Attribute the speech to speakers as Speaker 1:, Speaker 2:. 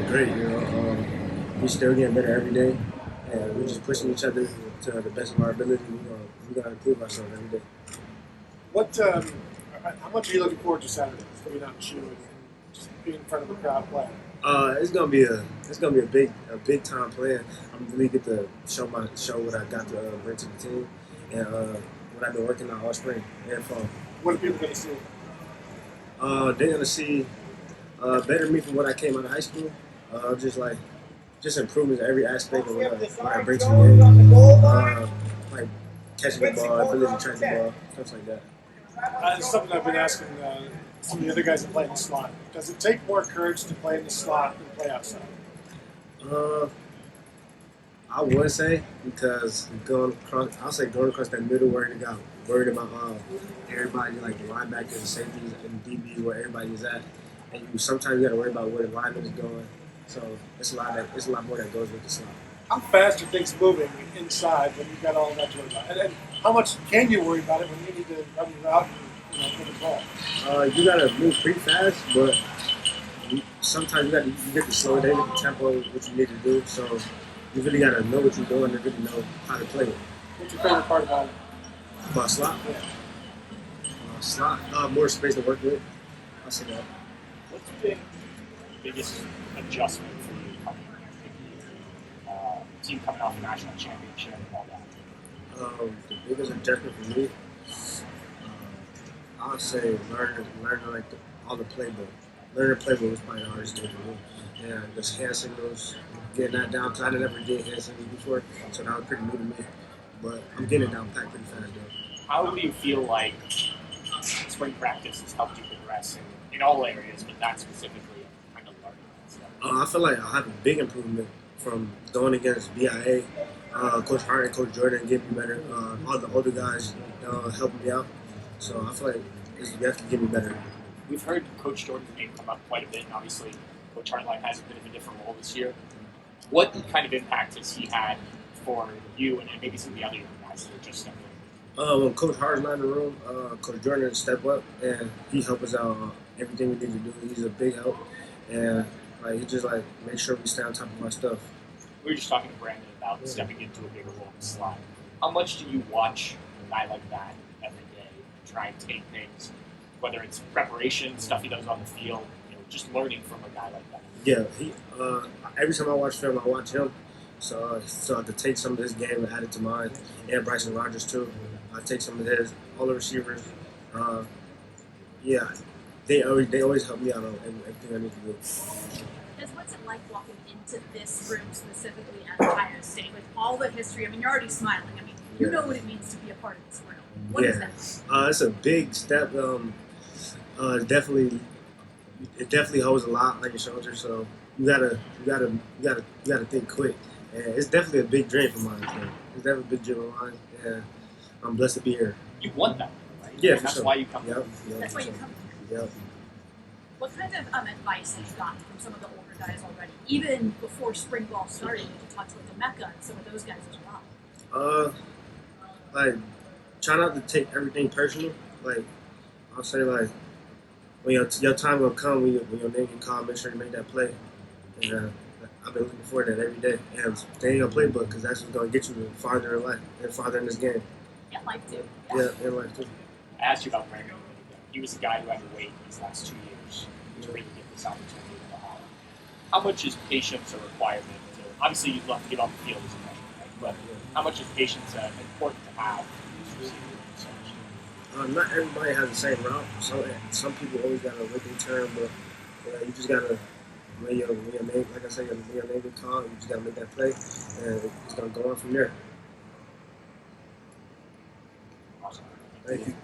Speaker 1: great. We still getting better every day, and we're just pushing each other to the best of our ability. We gotta improve ourselves every day.
Speaker 2: What? How much are you looking forward to Saturday? Coming out and shooting and just being in front of the crowd playing.
Speaker 1: It's gonna be a big time plan. I'm really get to show what I got to bring to the team, and what I've been working on all spring and fall.
Speaker 2: What are people going to see?
Speaker 1: They're gonna see better me from what I came out of high school. Just improvements in every aspect of what I bring to the game. Like catching the ball, ability to track the ball, stuff like that.
Speaker 2: It's something I've been asking some of the other guys that play in the slot. Does it take more courage to play in the slot than play outside?
Speaker 1: Uh, I would say because going across that middle where they got worried about everybody like the linebackers, the safeties, and DB where everybody is at, and sometimes you got to worry about where the lineman is going. So it's a lot more that goes with the slot.
Speaker 2: How fast are things moving inside when you've got all that to worry about? And how much can you worry about it when you need to run your route and get the ball?
Speaker 1: You gotta move pretty fast, but sometimes you get to slow it down, the tempo, what you need to do. So you really gotta know what you're doing and really know how to play it.
Speaker 2: What's your favorite part about it?
Speaker 1: About slot, more space to work with. I'll say that.
Speaker 3: What's been the biggest adjustment for you coming team coming off the national championship and all that?
Speaker 1: The biggest adjustment for me, I'll say learning like all the playbook. Learning the playbook was probably the hardest thing for me. And just hand signals, getting that down, because I never did hand signals before, so that was pretty new to me. But I'm getting it down packed pretty fast though.
Speaker 3: How do you feel like spring practice has helped you progress in all areas, but that specifically kind of learning that stuff?
Speaker 1: I feel like I have a big improvement from going against BIA, Coach Hart and Coach Jordan getting me better. All the older guys helping me out. So I feel like it's definitely getting me better.
Speaker 3: We've heard Coach Jordan's name come up quite a bit, and obviously Coach Hartline has a bit of a different role this year. What kind of impact has he had for you and maybe some of the other young guys that are just stepping in?
Speaker 1: When Coach Hart is not in the room, Coach Jordan step up and he help us out on everything we need to do. He's a big help, and he just make sure we stay on top of our stuff.
Speaker 3: We were just talking to Brandon about stepping into a bigger role in the slot. How much do you watch a guy like that every day and try and take things, whether it's preparation, stuff he does on the field, just learning from a guy like that?
Speaker 1: Yeah, every time I watch film, I watch him. So I could take some of his game and add it to mine, and Bryson Rogers too. I take some of his, all the receivers. Yeah, they always help me out on everything I need to do.
Speaker 4: Because what's it like walking into this room specifically at Ohio State with all the history? I mean, you're already smiling. I mean, you know what it means to be a part of this room. What is that?
Speaker 1: It's a big step. It definitely holds a lot on your shoulders. So you gotta think quick. And it's definitely a big dream for mine. So it's definitely a big dream of mine, and I'm blessed to be here.
Speaker 3: You want that, right?
Speaker 1: Yeah,
Speaker 3: and that's
Speaker 1: sure.
Speaker 3: why you come.
Speaker 1: Yep,
Speaker 4: That's why you come here.
Speaker 1: Yep.
Speaker 4: What kind of advice have you gotten from some of the older guys already? Even before spring ball started, you talked with the Mecca and some of those guys as well.
Speaker 1: Try not to take everything personal. I'll say when your time will come when your name get called, make sure you make that play. And I've been looking forward to that every day. And stay in your playbook because that's what's going to get you farther in life and farther in this game.
Speaker 4: Yeah, life too.
Speaker 1: Yeah, in life too.
Speaker 3: I asked you about Brandon. He was the guy who had to wait these last 2 years to really get this opportunity in Ohio. How much is patience a requirement? Obviously, you'd love to get on the field as a man, right? But how much is patience important to have in this receiver research?
Speaker 1: Not everybody has the same route. Some people always got to wait their turn, but you just got to, when your name, like I said, when your name get called, you just got to make that play, and it's going to go on from there.
Speaker 3: Awesome.
Speaker 1: Thank you.